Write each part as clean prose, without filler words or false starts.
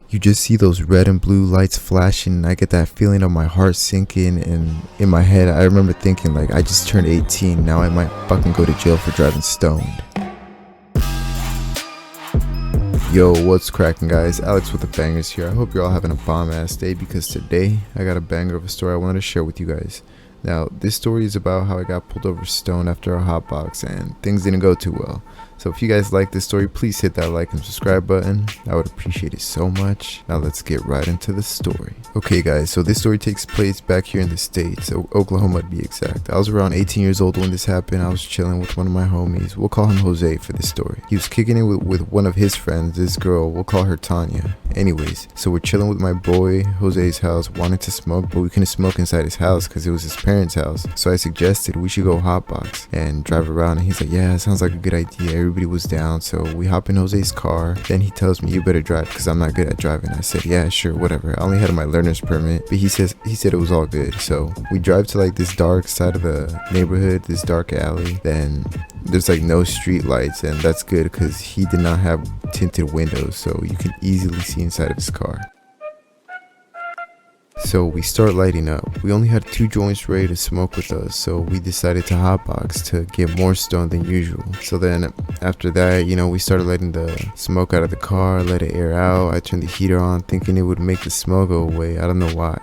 You just see those red and blue lights flashing, and I get that feeling of my heart sinking, and in my head I remember thinking like, I just turned 18, now I might fucking go to jail for driving stoned. Yo, what's cracking, guys? Alex with the bangers here. I hope you're all having a bomb ass day, because today I got a banger of a story I wanted to share with you guys. Now, this story is about how I got pulled over stoned after a hotbox and things didn't go too well. So if you guys like this story, please hit that like and subscribe button. I would appreciate it so much. Now let's get right into the story. Okay guys, so this story takes place back here in the States, Oklahoma to be exact. I was around 18 years old when this happened. I was chilling with one of my homies. We'll call him Jose for this story. He was kicking it with one of his friends, this girl, we'll call her Tanya. Anyways, so we're chilling with my boy Jose's house, wanted to smoke, but we couldn't smoke inside his house because it was his parents' house. So I suggested we should go hotbox and drive around, and he's like, yeah, sounds like a good idea. Everybody was down, so we hop in Jose's car. Then he tells me, you better drive because I'm not good at driving. I said, yeah, sure, whatever. I only had my learner's permit, but he said it was all good. So we drive to like this dark side of the neighborhood, this dark alley. Then there's like no street lights, and that's good because he did not have tinted windows, so you can easily see inside of his car. So we start lighting up. We only had 2 joints ready to smoke with us, so we decided to hotbox to get more stoned than usual. So then after that, we started letting the smoke out of the car, let it air out. I turned the heater on thinking it would make the smell go away. I don't know why.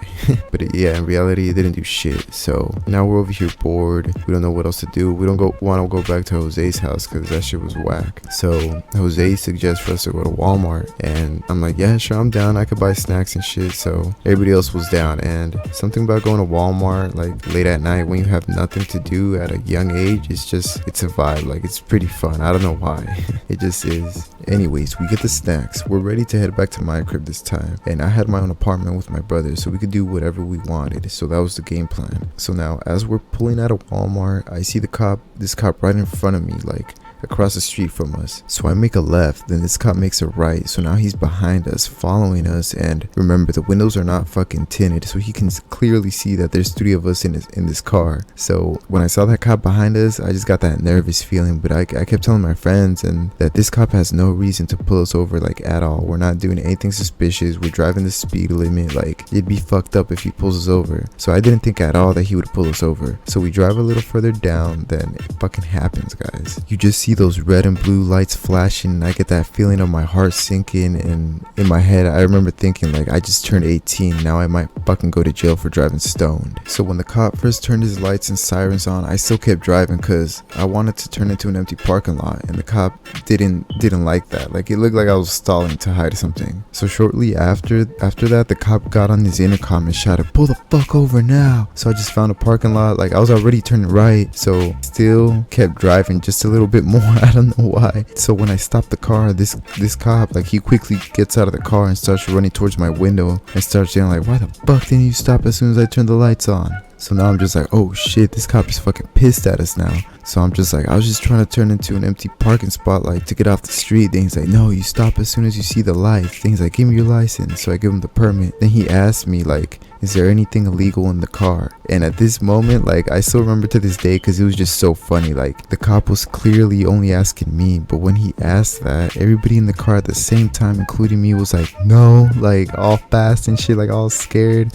But in reality it didn't do shit. So now we're over here bored. We don't know what else to do. We don't want to go back to Jose's house because that shit was whack. So Jose suggests for us to go to Walmart, and I'm like, yeah, sure, I'm down. I could buy snacks and shit. So everybody else was down. And something about going to Walmart like late at night when you have nothing to do at a young age, it's a vibe. Like, it's pretty fun. I don't know why. It just is. Anyways, we get the snacks. We're ready to head back to my crib this time, and I had my own apartment with my brother, so we could do whatever we wanted. So that was the game plan. So now as we're pulling out of Walmart, I see this cop right in front of me, like across the street from us. So I make a left, then this cop makes a right. So now he's behind us, following us, and remember, the windows are not fucking tinted, so he can clearly see that there's 3 of us in this car. So when I saw that cop behind us, I just got that nervous feeling, but I kept telling my friends and that this cop has no reason to pull us over, like, at all. We're not doing anything suspicious. We're driving the speed limit. Like, it'd be fucked up if he pulls us over. So I didn't think at all that he would pull us over. So we drive a little further down, then it fucking happens, guys. You just see those red and blue lights flashing, and I get that feeling of my heart sinking, and in my head I remember thinking like, I just turned 18, now I might fucking go to jail for driving stoned. So when the cop first turned his lights and sirens on, I still kept driving because I wanted to turn into an empty parking lot, and the cop didn't like that. Like, it looked like I was stalling to hide something. So shortly after that, the cop got on his intercom and shouted, pull the fuck over now. So I just found a parking lot. Like, I was already turning right, so still kept driving just a little bit more. I don't know why. So when I stopped the car, this cop, like, he quickly gets out of the car and starts running towards my window and starts yelling like, why the fuck didn't you stop as soon as I turned the lights on? So now I'm just like, oh shit, this cop is fucking pissed at us now. So I'm just like, I was just trying to turn into an empty parking spot, like, to get off the street. Then he's like, no, you stop as soon as you see the lights. Then he's like, give me your license. So I give him the permit. Then he asked me like, is there anything illegal in the car? And at this moment, like, I still remember to this day because it was just so funny. Like, the cop was clearly only asking me, but when he asked that, everybody in the car at the same time, including me, was like, no, like, all fast and shit, like, all scared.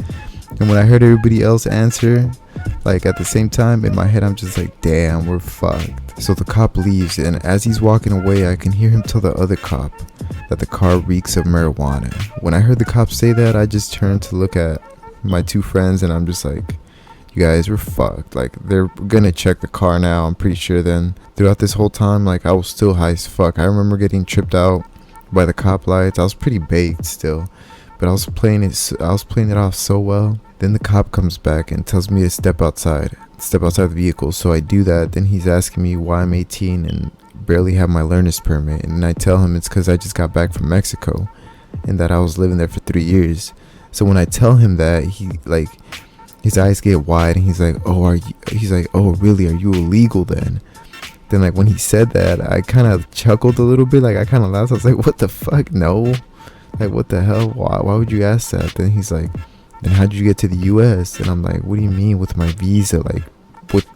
And when I heard everybody else answer, like, at the same time, in my head I'm just like, damn, we're fucked. So the cop leaves, and as he's walking away, I can hear him tell the other cop that the car reeks of marijuana. When I heard the cop say that, I just turned to look at my 2 friends, and I'm just like, you guys, we're fucked. Like, they're gonna check the car now, I'm pretty sure. Then throughout this whole time, like, I was still high as fuck. I remember getting tripped out by the cop lights. I was pretty baked still, but I was playing it off so well. Then the cop comes back and tells me to step outside the vehicle. So I do that. Then he's asking me why I'm 18 and barely have my learner's permit, and I tell him it's because I just got back from Mexico and that I was living there for 3 years. So when I tell him that, he, like, his eyes get wide, and he's like, oh really, are you illegal then? Then, like, when he said that, I kind of chuckled a little bit. Like, I kind of laughed. I was like, what the fuck? No, like, what the hell? Why would you ask that? Then he's like, then how did you get to the US? And I'm like, what do you mean with my visa?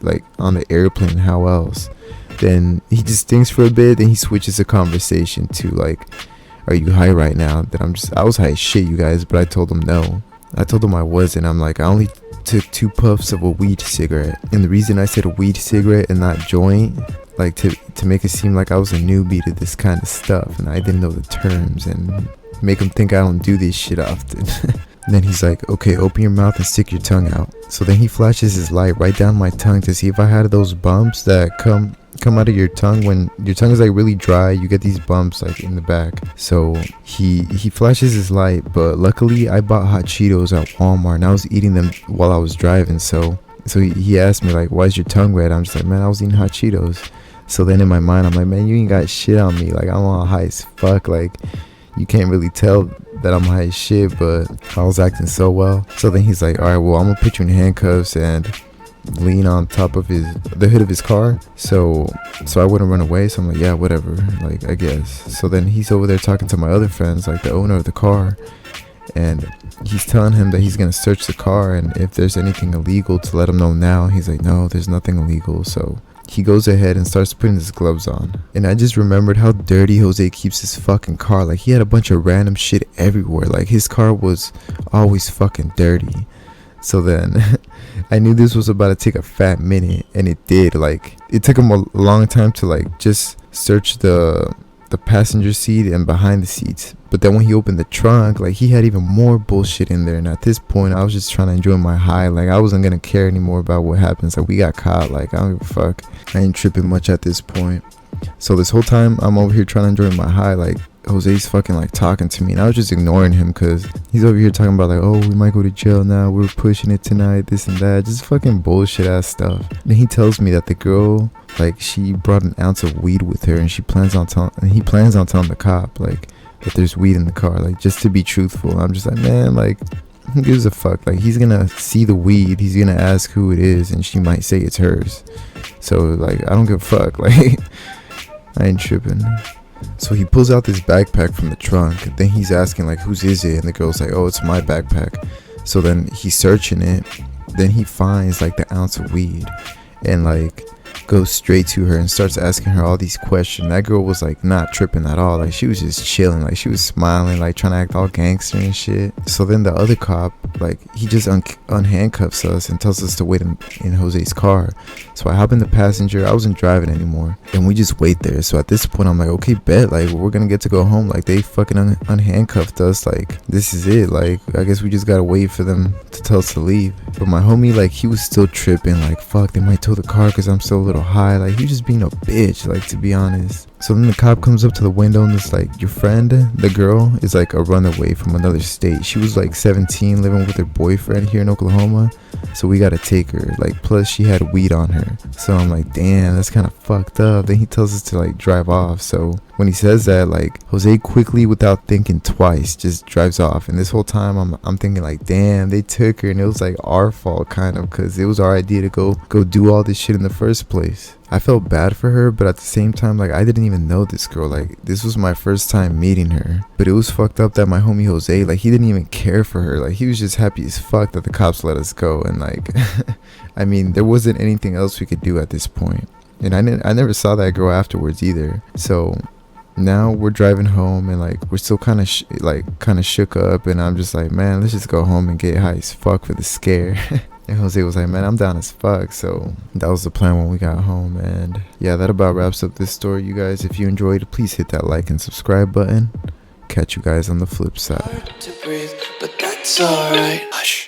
Like, on the airplane, how else? Then he just thinks for a bit, then he switches the conversation to like, are you high right now? Then I was high as shit, you guys, but I told him no. I told him I wasn't. I'm like, I only took 2 puffs of a weed cigarette. And the reason I said a weed cigarette and not joint, like to make it seem like I was a newbie to this kind of stuff and I didn't know the terms and make him think I don't do this shit often. And then he's like, okay, open your mouth and stick your tongue out. So then he flashes his light right down my tongue to see if I had those bumps that come out of your tongue when your tongue is like really dry. You get these bumps like in the back. So he flashes his light, but luckily I bought hot Cheetos at Walmart and I was eating them while I was driving. So he asked me like, why is your tongue red? I'm just like, man, I was eating hot Cheetos. So then in my mind I'm like, man, you ain't got shit on me. Like, I'm all high as fuck. Like, you can't really tell that I'm high as shit, but I was acting so well. So then he's like, all right, well, I'm gonna put you in handcuffs and lean on top of the hood of his car so I wouldn't run away. So I'm like, yeah, whatever, like, I guess. So then he's over there talking to my other friends, like the owner of the car, and he's telling him that he's gonna search the car and if there's anything illegal to let him know now. He's like, no, there's nothing illegal. So he goes ahead and starts putting his gloves on. And I just remembered how dirty Jose keeps his fucking car. Like, he had a bunch of random shit everywhere. Like, his car was always fucking dirty. So then I knew this was about to take a fat minute, and it did. Like, it took him a long time to like just search the passenger seat and behind the seats. But then when he opened the trunk, like, he had even more bullshit in there. And at this point I was just trying to enjoy my high. Like, I wasn't gonna care anymore about what happens. Like, we got caught. Like, I don't give a fuck. I ain't tripping much at this point. So this whole time I'm over here trying to enjoy my high, like, Jose's fucking like talking to me and I was just ignoring him because he's over here talking about like, oh, we might go to jail now, we're pushing it tonight, this and that, just fucking bullshit ass stuff. And he tells me that the girl, like, she brought an ounce of weed with her and he plans on telling the cop like that there's weed in the car, like, just to be truthful. I'm just like, man, like, who gives a fuck? Like, he's gonna see the weed, he's gonna ask who it is, and she might say it's hers. So like, I don't give a fuck. Like, I ain't tripping. So he pulls out this backpack from the trunk. Then he's asking like, whose is it? And the girl's like, oh, it's my backpack. So then he's searching it. Then he finds like the ounce of weed and like goes straight to her and starts asking her all these questions. That girl was like not tripping at all. Like, she was just chilling. Like, she was smiling, like trying to act all gangster and shit. So then the other cop, like, he just unhandcuffs us and tells us to wait in Jose's car. So I hop in the passenger. I wasn't driving anymore and we just wait there. So at this point I'm like, okay, bet, like, we're gonna get to go home. Like, they fucking unhandcuffed us. Like, this is it. Like, I guess we just gotta wait for them to tell us to leave. But my homie, like, he was still tripping. Like, fuck, they might tow the car because I'm still a little high. Like, he was just being a bitch, like, to be honest. So then the cop comes up to the window and it's like, your friend, the girl, is like a runaway from another state. She was like 17, living with her boyfriend here in Oklahoma. So we gotta take her. Like, plus she had weed on her. So I'm like, damn, that's kind of fucked up. Then he tells us to like drive off. So when he says that, like, Jose quickly, without thinking twice, just drives off. And this whole time I'm thinking like, damn, they took her and it was like our fault kind of, because it was our idea to go do all this shit in the first place. I felt bad for her, but at the same time, like, I didn't even know this girl. Like, this was my first time meeting her. But it was fucked up that my homie Jose, like, he didn't even care for her. Like, he was just happy as fuck that the cops let us go. And like, I mean, there wasn't anything else we could do at this point. And I never saw that girl afterwards either. So now we're driving home and like, we're still kind of shook up. And I'm just like, man, let's just go home and get high as fuck for the scare. And Jose was like, man, I'm down as fuck. So that was the plan when we got home. And yeah, that about wraps up this story, you guys. If you enjoyed, please hit that like and subscribe button. Catch you guys on the flip side. Hard to breathe, but that's alright. Hush.